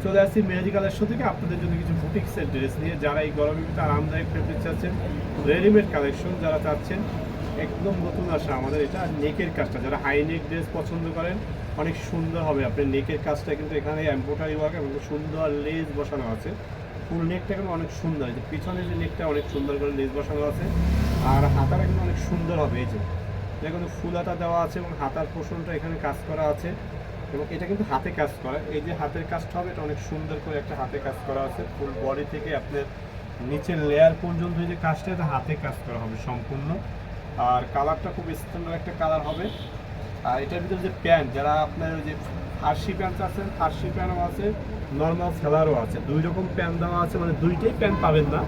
চলে আসছি মেহেদি কালেকশন থেকে আপনাদের জন্য কিছু বুটিক্সের ড্রেস নিয়ে। যারা এই গরমে ভিতরে আরামদায়ক ফেব্রিক চাচ্ছেন, রেডিমেড কালেকশন যারা চাচ্ছেন, একদম নতুন আসা আমাদের এটা। নেকের কাজটা যারা হাই নেক ড্রেস পছন্দ করেন, অনেক সুন্দর হবে আপনার নেকের কাজটা। কিন্তু এখানে এমব্রয়ডারি ওয়ার্ক এবং সুন্দর লেস বসানো আছে। ফুল নেকটা কিন্তু অনেক সুন্দর, এই যে পিছনের যে নেকটা অনেক সুন্দর করে লেস বসানো আছে। আর হাতাটা কিন্তু অনেক সুন্দর হবে, এই যে এটা কিন্তু ফুল হাতা দেওয়া আছে এবং হাতার পোর্শনটা এখানে কাজ করা আছে। এবং এটা কিন্তু হাতে কাজ করা, এই যে হাতের কাজটা হবে এটা অনেক সুন্দর করে একটা হাতে কাজ করা আছে। ফুল বডি থেকে আপনার নিচের লেয়ার পর্যন্ত যে কাজটা, এটা হাতে কাজ করা হবে সম্পূর্ণ। আর কালারটা খুব স্ট্যান্ডার্ড একটা কালার হবে। আর এটার ভিতরে যে প্যান্ট, যারা আপনার ওই যে ফার্সি প্যান্ট আছেন, ফার্সি প্যান্টও আছে, নর্মাল সেলারও আছে, দুই রকম প্যান্ট দেওয়া আছে। মানে দুইটাই প্যান্ট পাবেন না,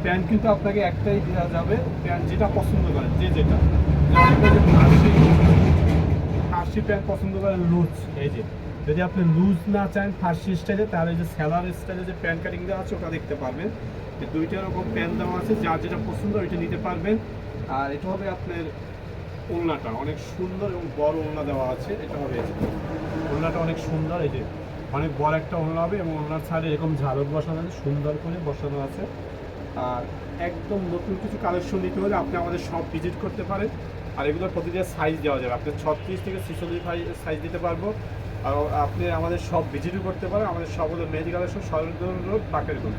প্যান্ট কিন্তু আপনাকে একটাই দেওয়া যাবে। প্যান্ট যেটা পছন্দ করেন, যে যেটা ফার্সি প্যান্ট পছন্দ করেন লুজ, এই যে যদি আপনি লুজ না চান ফার্সি স্টাইলে, তাহলে যে সেলার স্টাইলে যে প্যান্ট কাটিং দেওয়া আছে ওটা দেখতে পারবেন। দুইটা রকম প্যান্ট দেওয়া আছে, যার যেটা পছন্দ ওইটা নিতে পারবেন। আর এটা হবে আপনার ওড়নাটা অনেক সুন্দর এবং বড় ওড়না দেওয়া আছে। এটা হবে ওড়নাটা অনেক সুন্দর, এই যে অনেক বড় একটা ওড়না হবে এবং ওড়নার সাইডে এরকম ঝালক বসানো আছে, সুন্দর করে বসানো আছে। আর একদম নতুন কিছু কালেকশন নিতে হলে আপনি আমাদের সব ভিজিট করতে পারেন। আর এগুলোর প্রতিটা সাইজ দেওয়া যাবে, আপনি 36 থেকে 46 সাইজ দিতে পারবো। আর আপনি আমাদের সব ভিজিটও করতে পারেন। আমাদের সব হলো মেহেদি কালেকশন, সরল রোড, পাকের গঞ্জ।